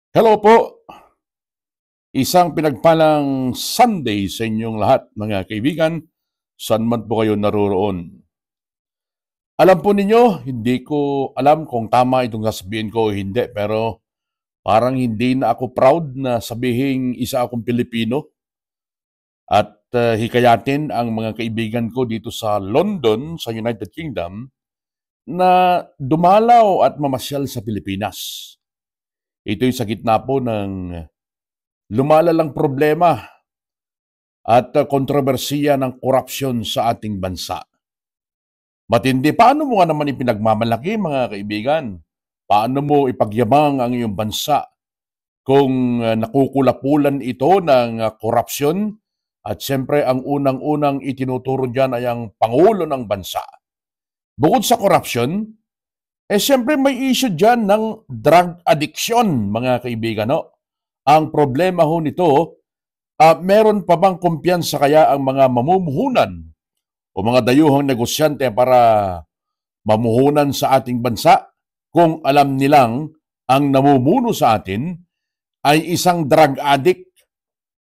Hello po, isang pinagpalang Sunday sa inyong lahat mga kaibigan, saan man po kayo naroroon. Alam po ninyo, hindi ko alam kung tama itong sasabihin ko o hindi, pero parang hindi na ako proud na sabihing isa akong Pilipino at hikayatin ang mga kaibigan ko dito sa London, sa United Kingdom, na dumalaw at mamasyal sa Pilipinas. Ito'y sa gitna po ng lumalalang problema at kontrobersiya ng korupsyon sa ating bansa. Matindi, paano mo nga naman ipinagmamalaki mga kaibigan? Paano mo ipagyabang ang iyong bansa kung nakukulapulan ito ng korupsyon? At siyempre ang unang-unang itinuturo dyan ay ang Pangulo ng bansa. Bukod sa korupsyon, siyempre may issue dyan ng drug addiction mga kaibigan. No? Ang problema ho nito, meron pa bang kumpiyansa kaya ang mga mamumuhunan o mga dayuhang negosyante para mamuhunan sa ating bansa kung alam nilang ang namumuno sa atin ay isang drug addict,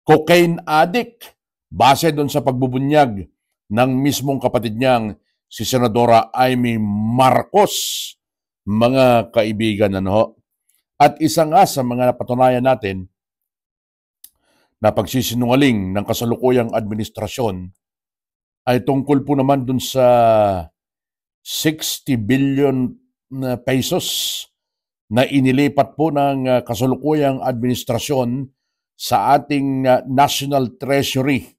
cocaine addict, base doon sa pagbubunyag ng mismong kapatid niyang si Senadora Amy Marcos, mga kaibigan. Ano? At isa nga sa mga napatunayan natin na pagsisinungaling ng kasalukuyang administrasyon ay tungkol po naman dun sa 60 billion na pesos na inilipat po ng kasalukuyang administrasyon sa ating National Treasury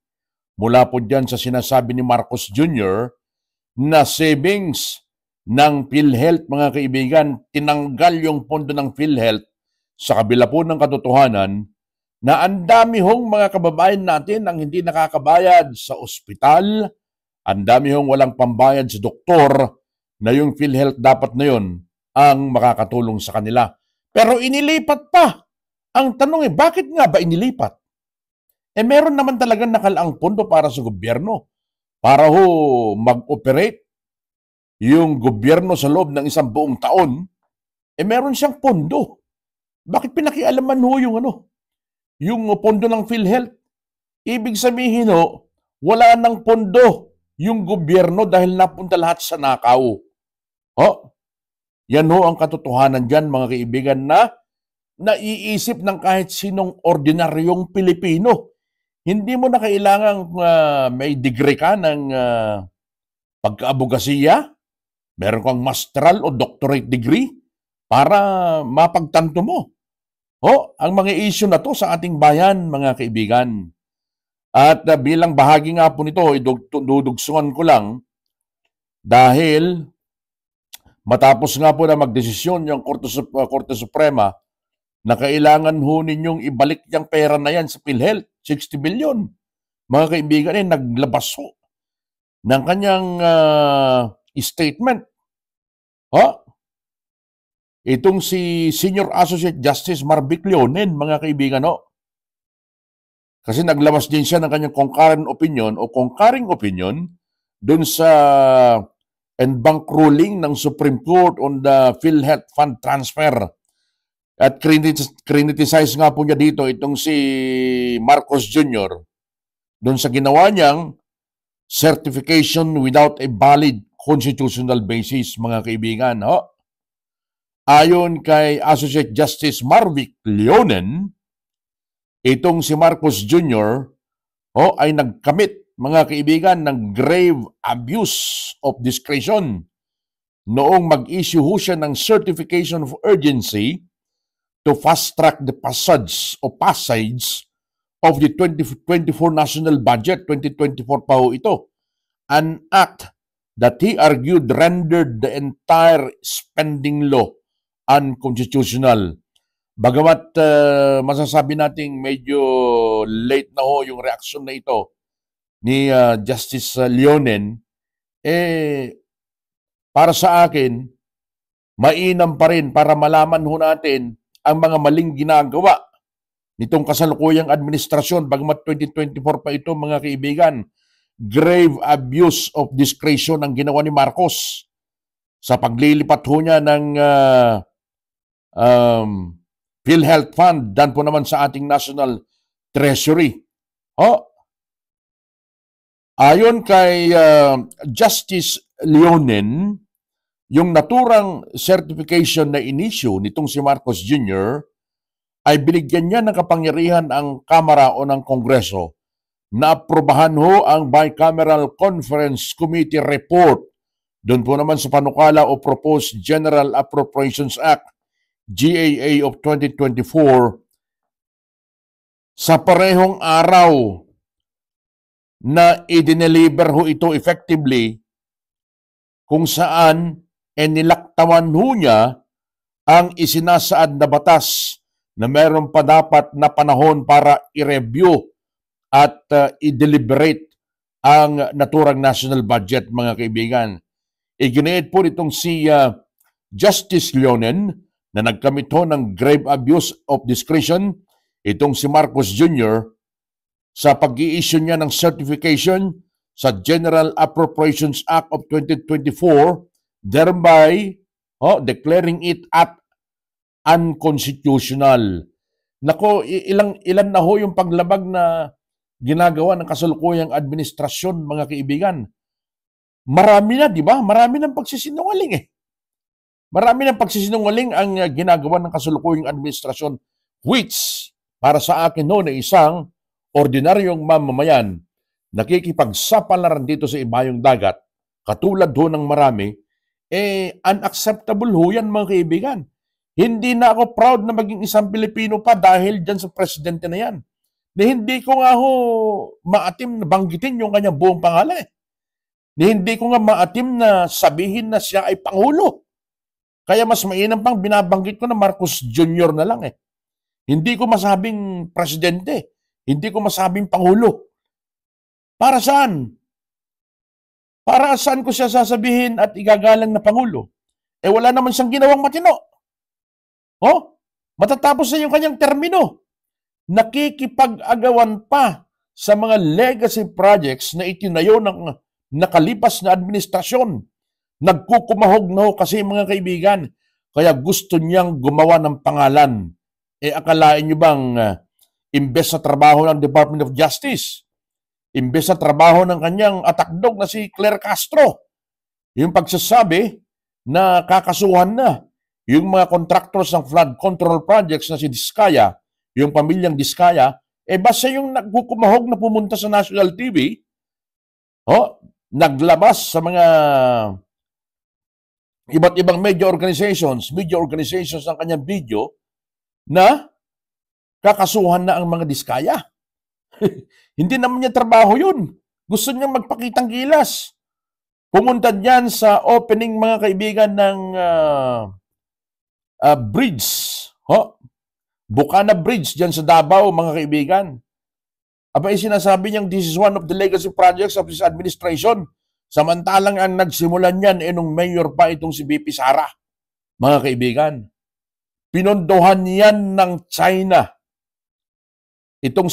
mula po dyan sa sinasabi ni Marcos Jr. na savings ng PhilHealth, mga kaibigan. Tinanggal yung pondo ng PhilHealth sa kabila po ng katotohanan na ang dami hong mga kababayan natin ang hindi nakakabayad sa ospital, ang dami hong walang pambayad sa doktor, na yung PhilHealth dapat na yun ang makakatulong sa kanila. Pero inilipat pa. Ang tanong bakit nga ba inilipat? Meron naman talagang nakalaang pondo para sa gobyerno para ho mag-operate yung gobyerno sa loob ng isang buong taon. Meron siyang pondo. Bakit pinakialaman ho yung pondo ng PhilHealth? Ibig sabihin ho, wala nang pondo yung gobyerno dahil napunta lahat sa nakaw. Yan ho ang katotohanan dyan mga kaibigan na naiisip ng kahit sinong ordinaryong Pilipino. Hindi mo na kailangang may degree ka ng pagka-abogasiya, meron kang masteral o doctorate degree para mapagtanto mo. Ang mga issue na to sa ating bayan, mga kaibigan. At bilang bahagi nga po nito, dudugsungan ko lang dahil matapos nga po na magdesisyon yung Korte Suprema na kailangan ho ninyong ibalik yung pera na yan sa PhilHealth, 60 billion. Mga kaibigan, naglabas ho ng kanyang statement. Itong si Senior Associate Justice Marvic Leonen, mga kaibigan, kasi naglabas din siya ng kanyang concurrent opinion o concurring opinion dun sa en bank ruling ng Supreme Court on the PhilHealth Fund Transfer. At criticize nga po niya dito itong si Marcos Jr. dun sa ginawa niyang certification without a valid constitutional basis, mga kaibigan. Ayon kay Associate Justice Marvic Leonen, itong si Marcos Jr. Ay nagkamit, mga kaibigan, ng grave abuse of discretion noong mag-issue siya ng certification of urgency to fast-track the passage of the 2024 national budget, 2024 pa ho ito, an act that he argued rendered the entire spending law unconstitutional. Bagamat masasabi nating medyo late na ho yung reaksyon na ito ni Justice Leonen, para sa akin, mainam pa rin para malaman ho natin ang mga maling ginagawa nitong kasalukuyang administrasyon, bagamat 2024 pa ito, mga kaibigan. Grave abuse of discretion ang ginawa ni Marcos sa paglilipat ho niya ng PhilHealth Fund, dan po naman sa ating National Treasury. Ayon kay Justice Leonen, yung naturang certification na inisyu nitong si Marcos Jr. ay binigyan niya ng kapangyarihan ang Kamara o ng Kongreso na aprobahan ho ang Bicameral Conference Committee report. Doon po naman sa panukala o Proposed General Appropriations Act, GAA of 2024, sa parehong araw na i-deliver ho ito effectively, kung saan nilaktawan ho niya ang isinasaad na batas na meron pa dapat na panahon para i-review at i-deliberate ang naturang national budget, mga kaibigan. Iginiit po nitong si Justice Leonen na nagkamit ho ng grave abuse of discretion itong si Marcos Jr. sa pag-i-issue niya ng certification sa General Appropriations Act of 2024, thereby declaring it at unconstitutional. Nako, ilan na ho yung paglabag na ginagawa ng kasalukuyang administrasyon, mga kaibigan. Marami na, di ba? Marami ng pagsisinungaling eh. Marami ng pagsisinungaling ang ginagawa ng kasalukuyang administrasyon, which para sa akin ho na isang ordinaryong mamamayan nakikipagsapalaran dito sa ibayong dagat, katulad ho ng marami, unacceptable ho yan, mga kaibigan. Hindi na ako proud na maging isang Pilipino pa dahil dyan sa presidente na yan. Na hindi ko nga ho maatim na banggitin yung kanyang buong pangalan. Na hindi ko nga maatim na sabihin na siya ay Pangulo. Kaya mas mainam pang binabanggit ko na Marcos Jr. na lang eh. Hindi ko masabing presidente. Hindi ko masabing Pangulo. Para saan? Para saan ko siya sasabihin at igagalang na Pangulo? Wala naman siyang ginawang matino. Matatapos na yung kanyang termino. Nakikipag-agawan pa sa mga legacy projects na itinayo ng nakalipas na administrasyon. Nagkukumahog na ho kasi, mga kaibigan. Kaya gusto niyang gumawa ng pangalan. Akalain niyo bang imbes sa trabaho ng Department of Justice, imbes sa trabaho ng kanyang atakdog na si Claire Castro, yung pagsasabi na kakasuhan na yung mga contractors ng flood control projects na si Diskaya, yung pamilyang Diskaya, basta yung nagkukumahog na pumunta sa national TV, naglabas sa mga iba't ibang media organizations ng kanyang video na kakasuhan na ang mga Diskaya. Hindi naman niya trabaho yun. Gusto niya magpakitang gilas. Pumunta niyan sa opening, mga kaibigan, ng bridge. Bukana Bridge diyan sa Davao, mga kaibigan. Sinasabi niyang this is one of the legacy projects of this administration. Samantalang ang nagsimulan niyan nung mayor pa itong si BP Sara, mga kaibigan. Pinondohan niyan ng China. Itong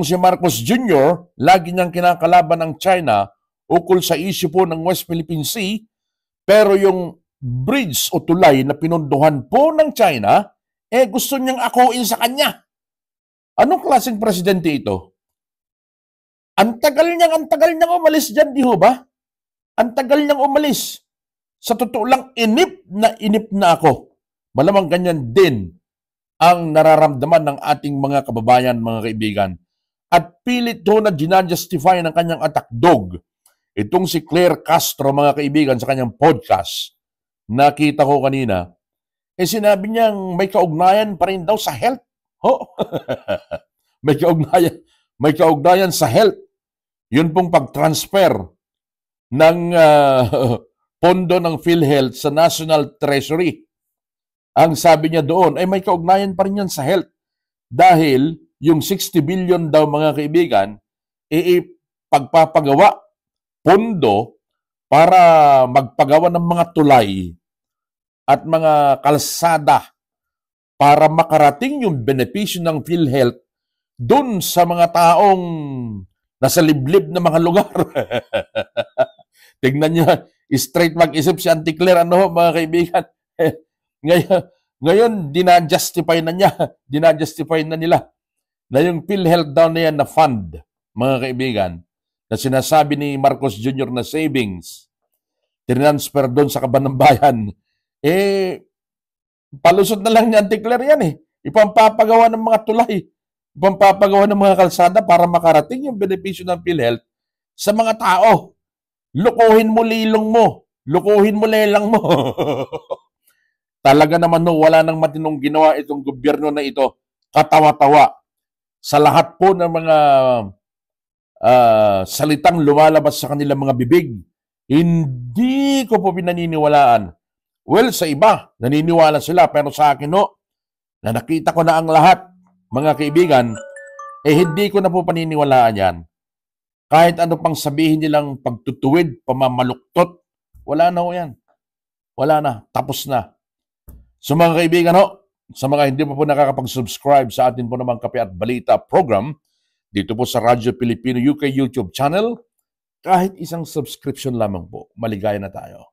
si Marcos Jr., lagi niyang kinakalaban ng China ukol sa issue po ng West Philippine Sea, pero yung bridge o tulay na pinondohan po ng China, gusto niyang akuin sa kanya. Anong klaseng presidente ito? Ang tagal niyang umalis dyan, di ho ba? Ang tagal niyang umalis. Sa totoo lang, inip na ako. Malamang ganyan din ang nararamdaman ng ating mga kababayan, mga kaibigan. At pilit ho na ginajustify ng kanyang atakdog itong si Claire Castro, mga kaibigan, sa kanyang podcast. Nakita ko kanina, sinabi niyang may kaugnayan pa rin daw sa health. may kaugnayan sa health. Yun pong pag-transfer ng pondo ng PhilHealth sa National Treasury. Ang sabi niya doon, may kaugnayan pa rin yan sa health. Dahil yung 60 billion daw, mga kaibigan, pagpapagawa, pondo, para magpagawa ng mga tulay at mga kalsada para makarating yung benepisyo ng PhilHealth doon sa mga taong nasa liblib na mga lugar. Tignan niyo, straight mag-isip si Auntie Claire, mga kaibigan. Ngayon, dinajustify na niya, dinajustify na nila na yung PhilHealth daw na yan na fund, mga kaibigan, na sinasabi ni Marcos Jr. na savings, tinransfer doon sa kaban ng bayan, palusot na lang niya declare yan Ipampapagawa ng mga tulay, ipampapagawa ng mga kalsada para makarating yung benepisyo ng PhilHealth sa mga tao. Lukuhin mo lilong mo, lukuhin mo lelang mo. Talaga naman wala nang matinong ginawa itong gobyerno na ito. Katawa-tawa. Sa lahat po ng mga salitang lumalabas sa kanilang mga bibig, hindi ko po pinaniniwalaan. Well, sa iba, naniniwala sila. Pero sa akin, na nakita ko na ang lahat, mga kaibigan, hindi ko na po paniniwalaan yan. Kahit ano pang sabihin nilang pagtutuwid, pamamaluktot, wala na yan. Wala na. Tapos na. So mga kaibigan sa mga hindi pa po nakakapag-subscribe sa atin po namang Kape at Balita program, dito po sa Radyo Pilipino UK YouTube channel, kahit isang subscription lamang po, maligaya na tayo.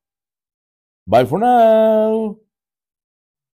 Bye for now!